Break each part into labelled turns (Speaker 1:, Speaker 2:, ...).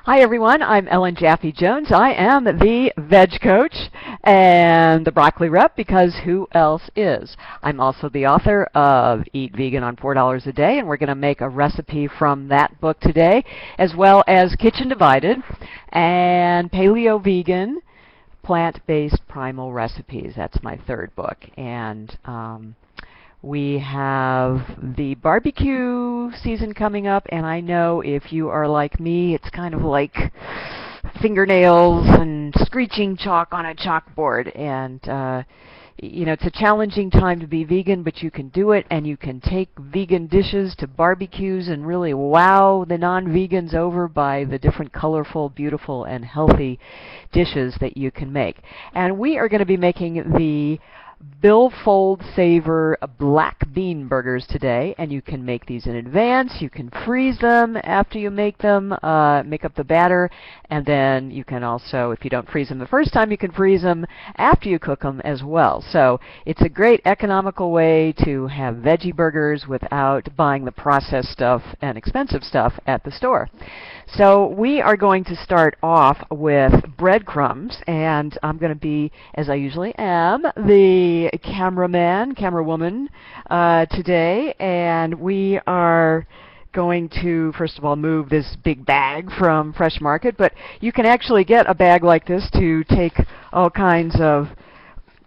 Speaker 1: Hi everyone, I'm Ellen Jaffe Jones. I am the Veg Coach and the Broccoli Rep because who else is? I'm also the author of Eat Vegan on $4 a Day, and we're going to make a recipe from that book today, as well as Kitchen Divided and Paleo Vegan Plant-Based Primal Recipes. That's my third book. And we have the barbecue season coming up, and I know if you are like me, it's kind of like fingernails and screeching chalk on a chalkboard. And you know, it's a challenging time to be vegan, but you can do it, and you can take vegan dishes to barbecues and really wow the non-vegans over by the different colorful, beautiful, and healthy dishes that you can make. And we are going to be making the Billfold Savor black bean burgers today, and you can make these in advance. You can freeze them after you make them, make up the batter, and then you can also, if you don't freeze them the first time, you can freeze them after you cook them as well. So it's a great economical way to have veggie burgers without buying the processed stuff and expensive stuff at the store. So we are going to start off with breadcrumbs, and I'm going to be, as I usually am, the camerawoman today, and we are going to, first of all, move this big bag from Fresh Market, but you can actually get a bag like this to take all kinds of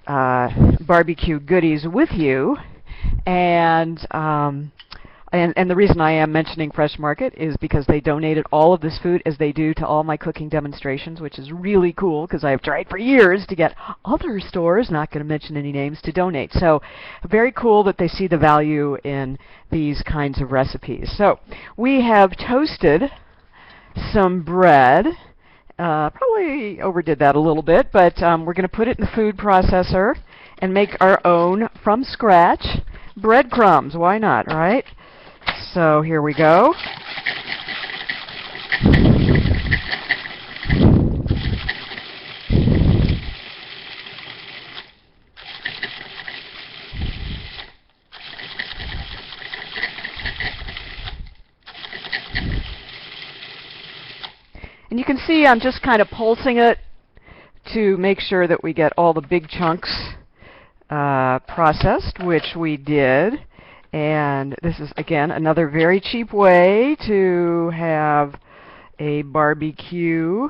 Speaker 1: barbecue goodies with you. And the reason I am mentioning Fresh Market is because they donated all of this food, as they do to all my cooking demonstrations, which is really cool because I have tried for years to get other stores, not going to mention any names, to donate. So very cool that they see the value in these kinds of recipes. So we have toasted some bread. Probably overdid that a little bit, but we're going to put it in the food processor and make our own from scratch breadcrumbs. Why not, right? So here we go. And you can see I'm just kind of pulsing it to make sure that we get all the big chunks processed, which we did. And this is, again, another very cheap way to have a barbecue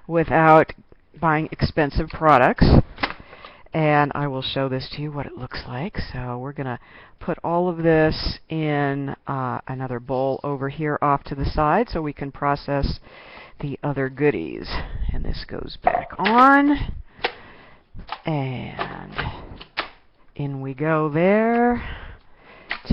Speaker 1: without buying expensive products. And I will show this to you, what it looks like. So we're going to put all of this in another bowl over here off to the side so we can process the other goodies. And this goes back on. And in we go there.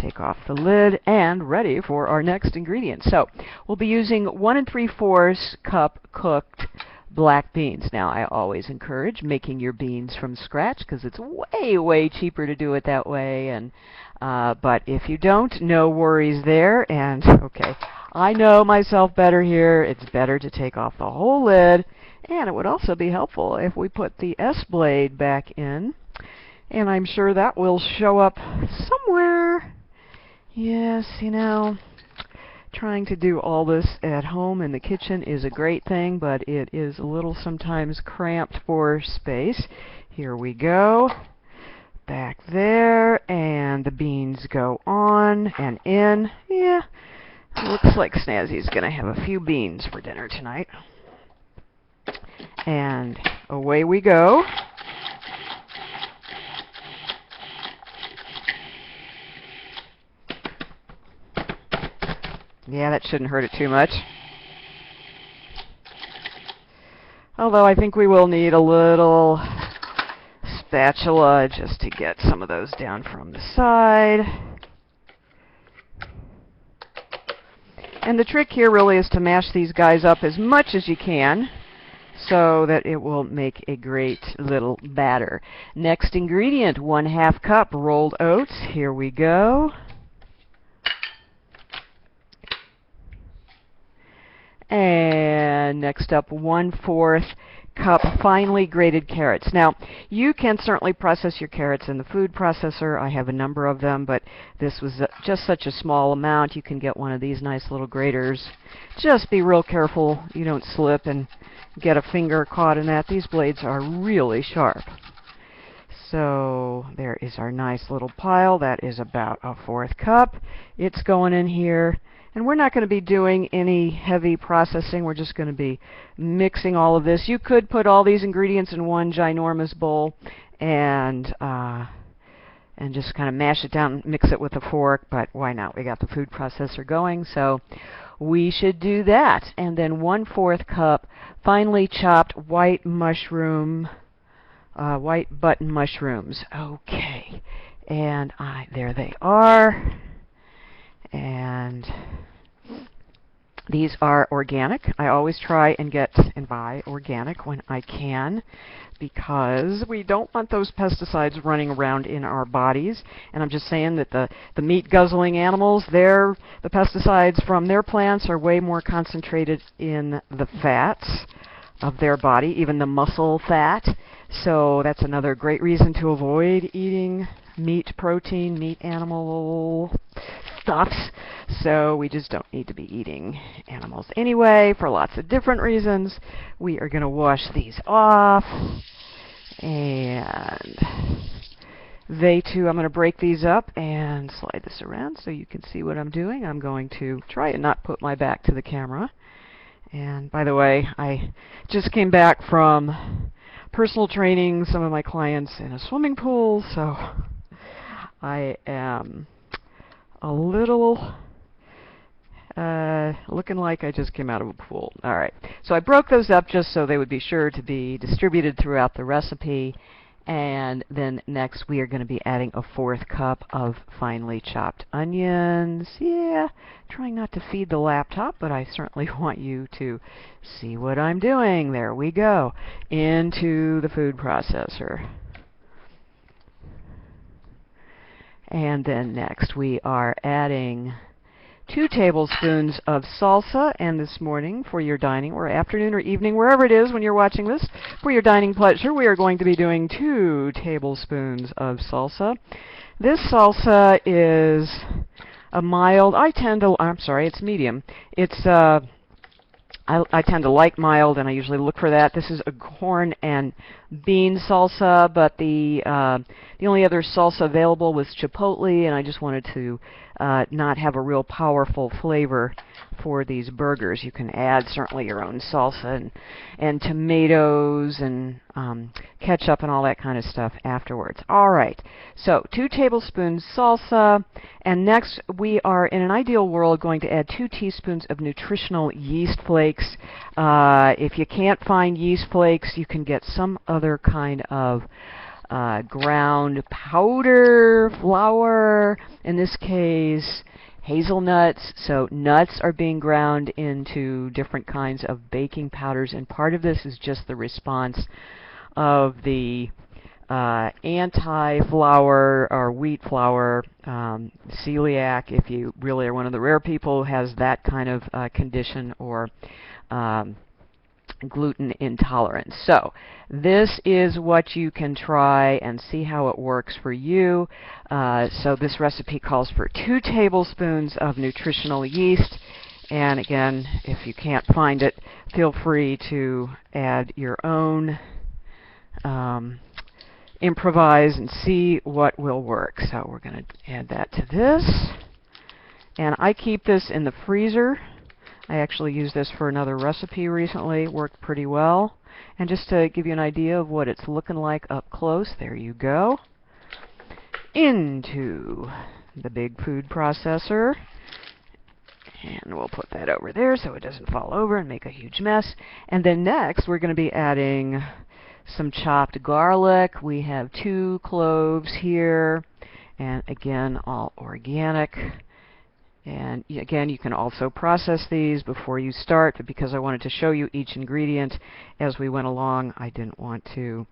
Speaker 1: Take off the lid, and ready for our next ingredient. So we'll be using 1 3/4 cup cooked black beans. Now, I always encourage making your beans from scratch because it's way, way cheaper to do it that way. And but if you don't, no worries there. And okay, I know myself better here. It's better to take off the whole lid. And it would also be helpful if we put the S-blade back in. And I'm sure that will show up somewhere. Yes, you know, trying to do all this at home in the kitchen is a great thing, but it is a little sometimes cramped for space. Here we go. Back there, and the beans go on and in. Yeah, looks like Snazzy's going to have a few beans for dinner tonight. And away we go. Yeah, that shouldn't hurt it too much. Although I think we will need a little spatula just to get some of those down from the side. And the trick here really is to mash these guys up as much as you can so that it will make a great little batter. Next ingredient, 1/2 cup rolled oats. Here we go. And then next up, 1/4 cup finely grated carrots. Now, you can certainly process your carrots in the food processor. I have a number of them, but this was just such a small amount. You can get one of these nice little graters. Just be real careful you don't slip and get a finger caught in that. These blades are really sharp. So there is our nice little pile. That is about 1/4 cup. It's going in here. And we're not going to be doing any heavy processing. We're just going to be mixing all of this. You could put all these ingredients in one ginormous bowl and just kind of mash it down and mix it with a fork, but why not? We got the food processor going, so we should do that. And then 1/4 cup finely chopped white mushroom, white button mushrooms. Okay, and there they are. And these are organic. I always try and get and buy organic when I can, because we don't want those pesticides running around in our bodies. And I'm just saying that the meat-guzzling animals, the pesticides from their plants are way more concentrated in the fats of their body, even the muscle fat. So that's another great reason to avoid eating meat protein, meat animal stuffs. So we just don't need to be eating animals anyway for lots of different reasons. We are going to wash these off. And they too, I'm going to break these up and slide this around so you can see what I'm doing. I'm going to try and not put my back to the camera. And by the way, I just came back from personal training some of my clients in a swimming pool, so I am a little looking like I just came out of a pool. All right, so I broke those up just so they would be sure to be distributed throughout the recipe. And then next we are going to be adding 1/4 cup of finely chopped onions. Yeah, trying not to feed the laptop, but I certainly want you to see what I'm doing. There we go. Into the food processor. And then next we are adding 2 tablespoons of salsa, and this morning for your dining or afternoon or evening, wherever it is when you're watching this, for your dining pleasure, we are going to be doing 2 tablespoons of salsa. This salsa is a mild, it's medium. It's I tend to like mild, and I usually look for that. This is a corn and bean salsa, but the only other salsa available was chipotle, and I just wanted to not have a real powerful flavor for these burgers. You can add certainly your own salsa and tomatoes and ketchup and all that kind of stuff afterwards. All right, so 2 tablespoons salsa, and next we are, in an ideal world, going to add 2 teaspoons of nutritional yeast flakes. If you can't find yeast flakes, you can get some other kind of ground powder, flour, in this case hazelnuts. So nuts are being ground into different kinds of baking powders, and part of this is just the response of the anti-flour or wheat flour celiac, if you really are one of the rare people who has that kind of condition, or gluten intolerance. So this is what you can try and see how it works for you. So this recipe calls for 2 tablespoons of nutritional yeast. And again, if you can't find it, feel free to add your own. Improvise and see what will work. So we're going to add that to this. And I keep this in the freezer. I actually used this for another recipe recently. It worked pretty well. And just to give you an idea of what it's looking like up close, there you go. Into the big food processor. And we'll put that over there so it doesn't fall over and make a huge mess. And then next we're going to be adding some chopped garlic. We have 2 cloves here, and again, all organic. And again, you can also process these before you start, but because I wanted to show you each ingredient as we went along, I didn't want to,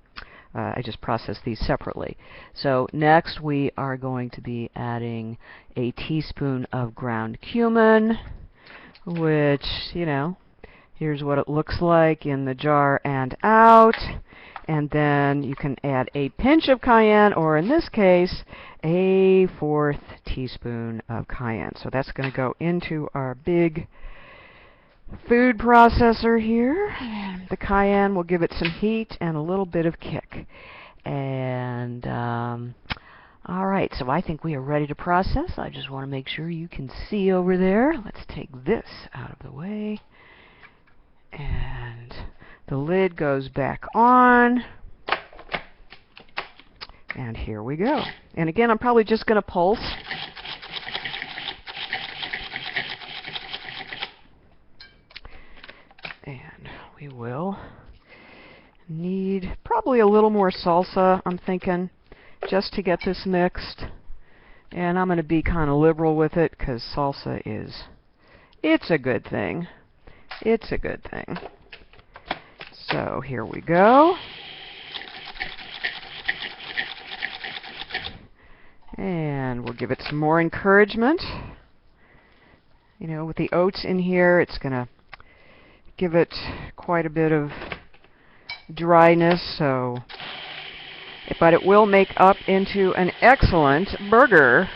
Speaker 1: I just processed these separately. So next we are going to be adding a teaspoon of ground cumin, which, you know, Here's what it looks like in the jar and out. And then you can add a pinch of cayenne, or in this case, a 1/4 teaspoon of cayenne. So that's going to go into our big food processor here. And the cayenne will give it some heat and a little bit of kick. And all right, so I think we are ready to process. I just want to make sure you can see over there. Let's take this out of the way. And the lid goes back on. And here we go. And again, I'm probably just going to pulse. And we will need probably a little more salsa, I'm thinking, just to get this mixed. And I'm going to be kind of liberal with it because salsa it's a good thing. It's a good thing. So here we go. And we'll give it some more encouragement. You know, with the oats in here, it's going to give it quite a bit of dryness, but it will make up into an excellent burger.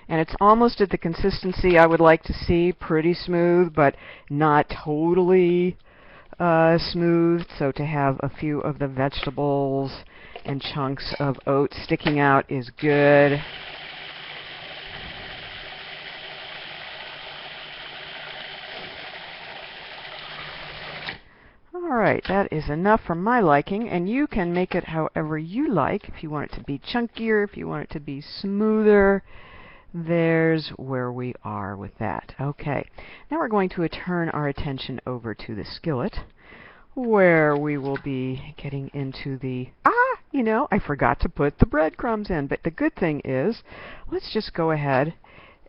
Speaker 1: And it's almost at the consistency I would like to see, pretty smooth, but not totally smooth. So to have a few of the vegetables and chunks of oats sticking out is good. Alright, that is enough for my liking, and you can make it however you like. If you want it to be chunkier, if you want it to be smoother, there's where we are with that. Okay, now we're going to turn our attention over to the skillet, where we will be getting into the, you know, I forgot to put the breadcrumbs in, but the good thing is, let's just go ahead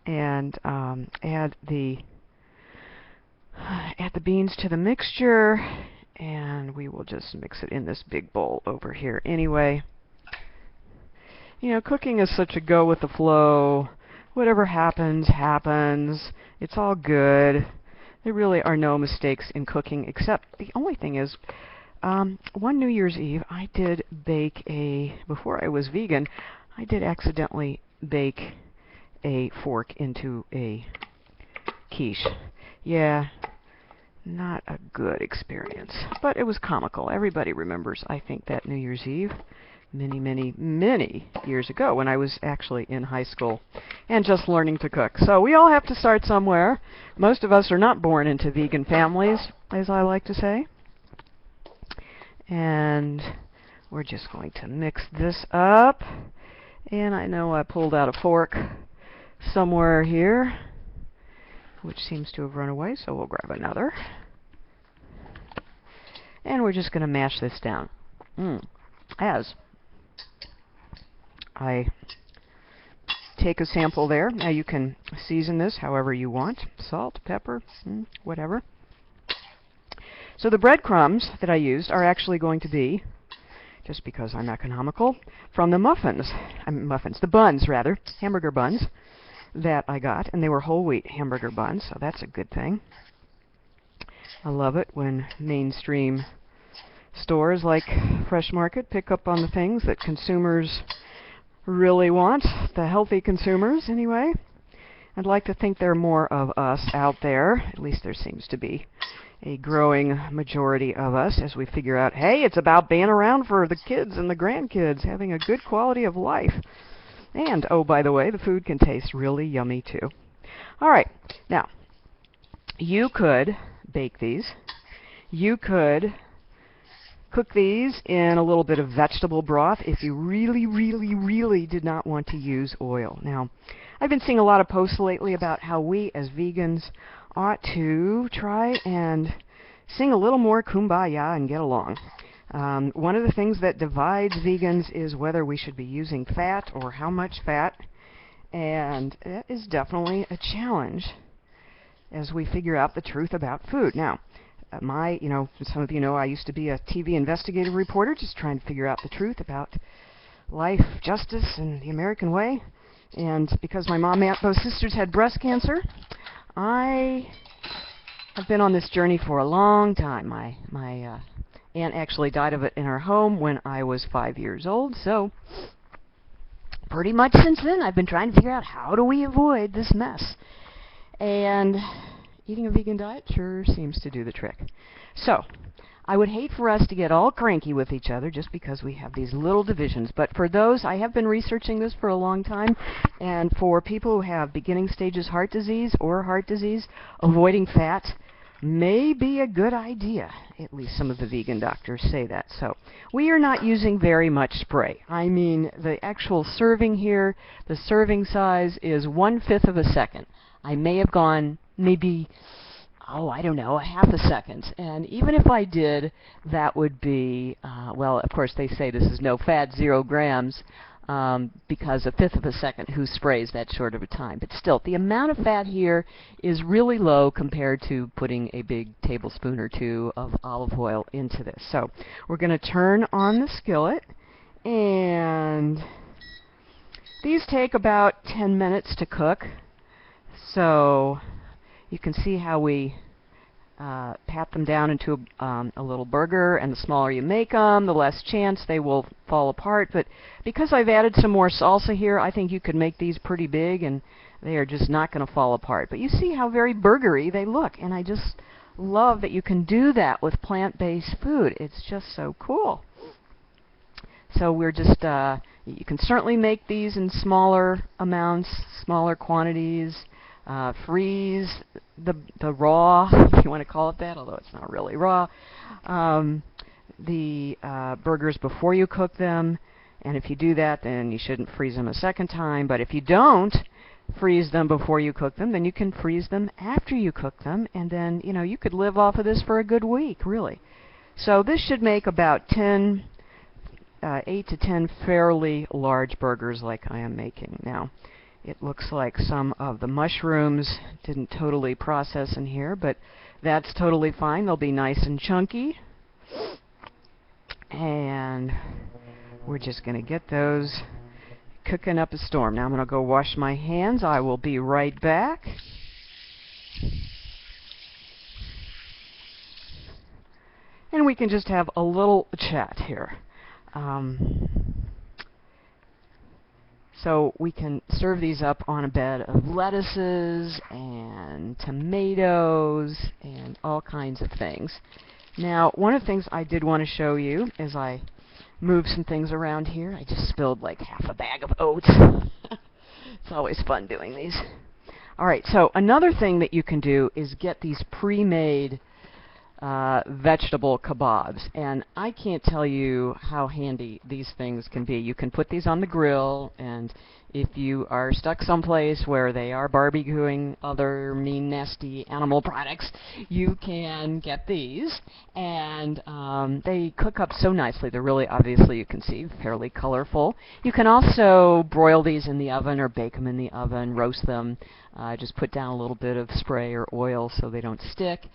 Speaker 1: and add the beans to the mixture, and we will just mix it in this big bowl over here anyway. You know, cooking is such a go with the flow. Whatever happens, happens. It's all good. There really are no mistakes in cooking, except the only thing is, one New Year's Eve, I did bake before I was vegan, I did accidentally bake a fork into a quiche. Yeah, not a good experience, but it was comical. Everybody remembers, I think, that New Year's Eve many, many, many years ago when I was actually in high school and just learning to cook. So we all have to start somewhere. Most of us are not born into vegan families, as I like to say. And we're just going to mix this up. And I know I pulled out a fork somewhere here, which seems to have run away, so we'll grab another. And we're just going to mash this down. As I take a sample there. Now you can season this however you want. Salt, pepper, whatever. So the breadcrumbs that I used are actually going to be, just because I'm economical, from the the buns rather, hamburger buns that I got, and they were whole wheat hamburger buns, so that's a good thing. I love it when mainstream stores like Fresh Market pick up on the things that consumers really want, the healthy consumers anyway. I'd like to think there are more of us out there, at least there seems to be a growing majority of us, as we figure out, hey, it's about being around for the kids and the grandkids, having a good quality of life. And, oh, by the way, the food can taste really yummy too. All right, now, you could bake these. You could cook these in a little bit of vegetable broth if you really, really, really did not want to use oil. Now, I've been seeing a lot of posts lately about how we as vegans ought to try and sing a little more kumbaya and get along.
Speaker 2: One of the things that divides vegans is whether we should be using fat or how much fat, and that is definitely a challenge as we figure out the truth about food. Now, some of you know I used to be a TV investigative reporter just trying to figure out the truth about life, justice, and the American way. And because my mom and both sisters had breast cancer, I have been on this journey for a long time. My aunt actually died of it in our home when I was 5 years old, so pretty much since then I've been trying to figure out how do we avoid this mess. And eating a vegan diet sure seems to do the trick. So, I would hate for us to get all cranky with each other just because we have these little divisions. But for those, I have been researching this for a long time, and for people who have beginning stages heart disease or heart disease, avoiding fat may be a good idea. At least some of the vegan doctors say that. So we are not using very much spray. I mean, the actual serving here, the serving size is 1/5 of a second. I may have gone maybe, I don't know, a half a second. And even if I did, that would be, well, of course they say this is no fat, 0 grams, because 1/5 of a second, who sprays that short of a time? But still, the amount of fat here is really low compared to putting a big tablespoon or 2 of olive oil into this. So we're going to turn on the skillet, and these take about 10 minutes to cook. So you can see how we pat them down into a little burger, and the smaller you make them, the less chance they will fall apart. But because I've added some more salsa here, I think you could make these pretty big, and they are just not going to fall apart. But you see how very burgery they look, and I just love that you can do that with plant-based food. It's just so cool. So we're just, you can certainly make these in smaller amounts, smaller quantities. Freeze the raw, if you want to call it that, although it's not really raw, the burgers before you cook them. And if you do that, then you shouldn't freeze them a second time. But if you don't freeze them before you cook them, then you can freeze them after you cook them. And then, you could live off of this for a good week, really. So this should make about 8 to 10 fairly large burgers like I am making now. It looks like some of the mushrooms didn't totally process in here, but that's totally fine. They'll be nice and chunky. And we're just going to get those cooking up a storm. Now I'm going to go wash my hands. I will be right back. And we can just have a little chat here. So we can serve these up on a bed of lettuces and tomatoes and all kinds of things. Now, one of the things I did want to show you as I move some things around here, I just spilled like half a bag of oats. It's always fun doing these. All right, so another thing that you can do is get these pre-made vegetable kebabs, and I can't tell you how handy these things can be. You can put these on the grill, and if you are stuck someplace where they are barbecuing other mean, nasty animal products, you can get these, and they cook up so nicely. They're really, obviously, you can see, fairly colorful. You can also broil these in the oven or bake them in the oven, roast them. Just put down a little bit of spray or oil so they don't stick.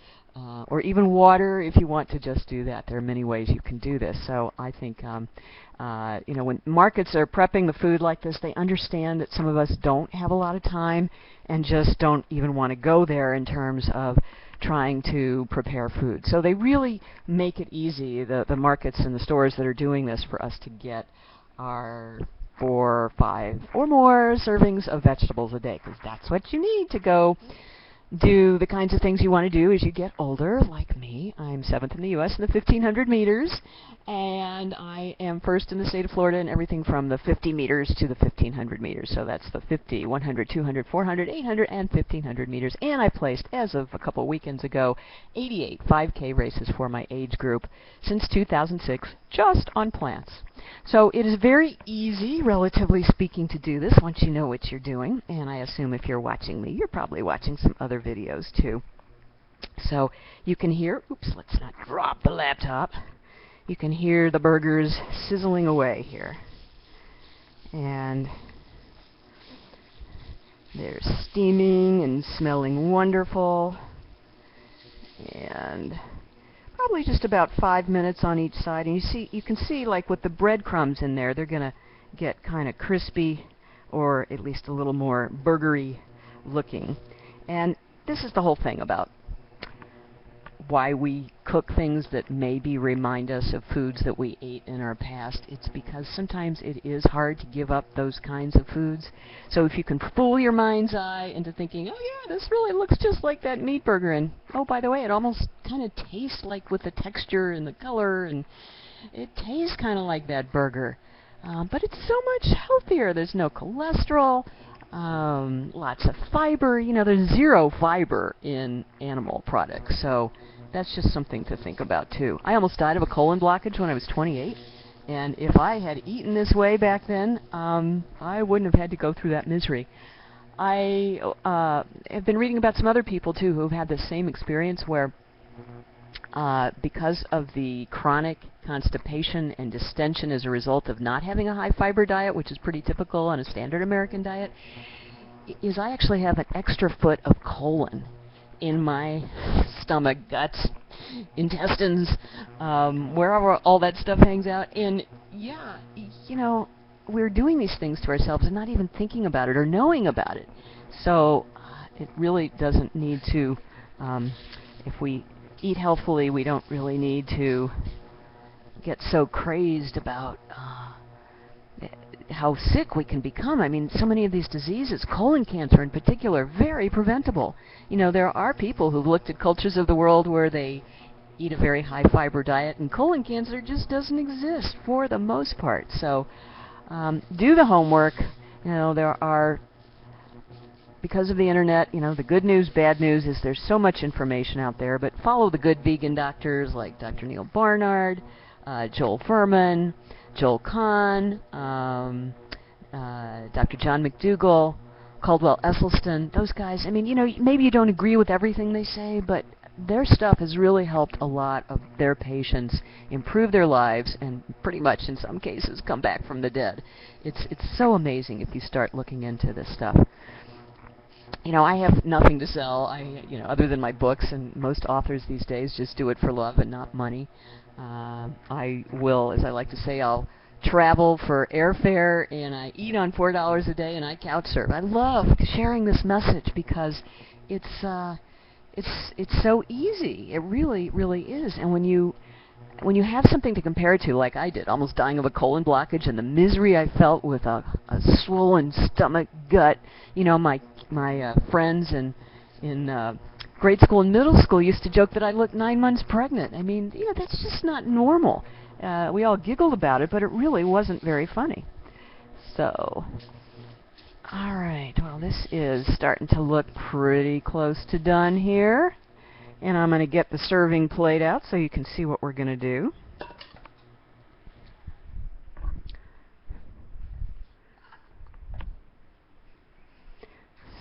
Speaker 2: Or even water if you want to just do that. There are many ways you can do this. So I think, when markets are prepping the food like this, they understand that some of us don't have a lot of time and just don't even want to go there in terms of trying to prepare food. So they really make it easy, the markets and the stores that are doing this, for us to get our 4, 5, or more servings of vegetables a day, because that's what you need to go do the kinds of things you want to do as you get older, like me. I'm 7th in the U.S. in the 1,500 meters, and I am first in the state of Florida in everything from the 50 meters to the 1,500 meters. So that's the 50, 100, 200, 400, 800, and 1,500 meters. And I placed, as of a couple weekends ago, 88 5K races for my age group since 2006, just on plants. So it is very easy, relatively speaking, to do this once you know what you're doing. And I assume if you're watching me, you're probably watching some other videos too. So you can hear, oops, let's not drop the laptop. you can hear the burgers sizzling away here. And they're steaming and smelling wonderful. And probably just about 5 minutes on each side. And you can see like with the breadcrumbs in there, they're going to get kind of crispy, or at least a little more burgery looking. And this is the whole thing about why we cook things that maybe remind us of foods that we ate in our past. It's because sometimes it is hard to give up those kinds of foods. So if you can fool your mind's eye into thinking, oh yeah, this really looks just like that meat burger, and oh, by the way, it almost kind of tastes like with the texture and the color, and it tastes kind of like that burger. But it's so much healthier. There's no cholesterol, lots of fiber. You know, there's zero fiber in animal products. So that's just something to think about, too. I almost died of a colon blockage when I was 28. And if I had eaten this way back then, I wouldn't have had to go through that misery. I have been reading about some other people, too, who have had the same experience where because of the chronic constipation and distension as a result of not having a high fiber diet, which is pretty typical on a standard American diet, is I actually have an extra foot of colon in my stomach, guts, intestines, wherever all that stuff hangs out. And yeah, you know, we're doing these things to ourselves and not even thinking about it or knowing about it. So it really doesn't need to, if we eat healthfully, we don't really need to get so crazed about how sick we can become. I mean, so many of these diseases, colon cancer in particular, very preventable. You know, there are people who've looked at cultures of the world where they eat a very high fiber diet, and colon cancer just doesn't exist for the most part. So do the homework. You know, there are, because of the internet, you know, the good news, bad news is there's so much information out there, but follow the good vegan doctors like Dr. Neil Barnard, Joel Fuhrman, Joel Kahn, Dr. John McDougall, Caldwell Esselstyn, those guys. I mean, you know, maybe you don't agree with everything they say, but their stuff has really helped a lot of their patients improve their lives and pretty much in some cases come back from the dead. It's so amazing if you start looking into this stuff. You know, I have nothing to sell, other than my books, and most authors these days just do it for love and not money. I will, as I like to say, I'll travel for airfare, and I eat on $4 a day, and I couch surf. I love sharing this message because it's so easy. It really, really is. And when you have something to compare it to, like I did, almost dying of a colon blockage, and the misery I felt with a swollen stomach, gut, you know, my friends in grade school and middle school used to joke that I looked 9 months pregnant. I mean, you know, that's just not normal. We all giggled about it, but it really wasn't very funny. So, all right, well, this is starting to look pretty close to done here. And I'm going to get the serving plate out so you can see what we're going to do.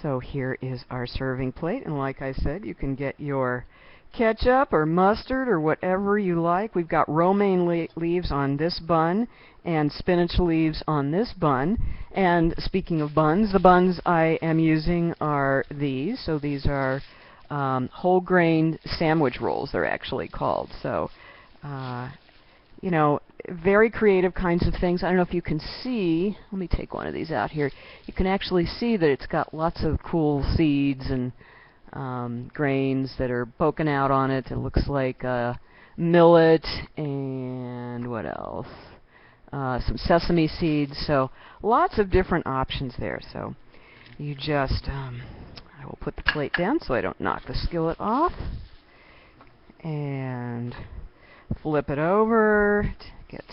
Speaker 2: So here is our serving plate, and like I said, you can get your ketchup or mustard or whatever you like. We've got romaine leaves on this bun and spinach leaves on this bun. And speaking of buns, the buns I am using are these. So these are whole grain sandwich rolls, they're actually called. So, you know, very creative kinds of things. I don't know if you can see, let me take one of these out here. You can actually see that it's got lots of cool seeds and grains that are poking out on it. It looks like millet and what else? Some sesame seeds. So lots of different options there. So you just, I will put the plate down so I don't knock the skillet off. And flip it over to get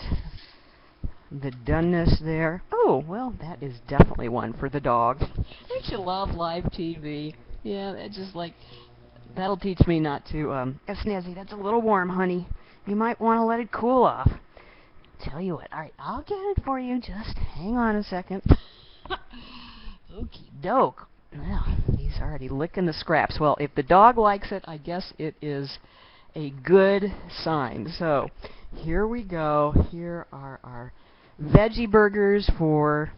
Speaker 2: the doneness there. Oh, well, that is definitely one for the dog. Don't you love live TV? Yeah, it's just like, that'll teach me not to, Snazzy, that's a little warm, honey. You might want to let it cool off. Tell you what, alright, I'll get it for you. Just hang on a second. Okie doke. Well, he's already licking the scraps. Well, if the dog likes it, I guess it is a good sign. So Here we go. Here are our veggie burgers for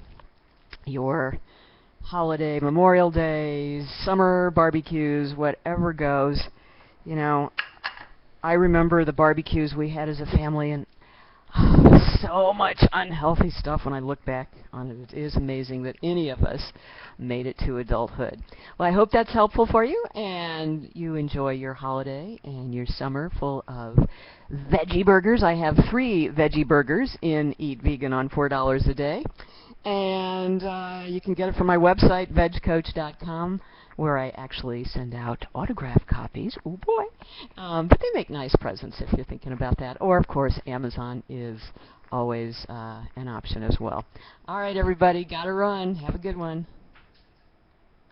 Speaker 2: your holiday, Memorial Days, summer barbecues, whatever goes. You know, I remember the barbecues we had as a family, and so much unhealthy stuff when I look back on it. It is amazing that any of us made it to adulthood. Well, I hope that's helpful for you, and you enjoy your holiday and your summer full of veggie burgers. I have 3 veggie burgers in Eat Vegan on $4 a day. And you can get it from my website, vegcoach.com, where I actually send out autographed copies. Oh boy. But they make nice presents if you're thinking about that. Or, of course, Amazon is always an option as well. All right, everybody, gotta run. Have a good one.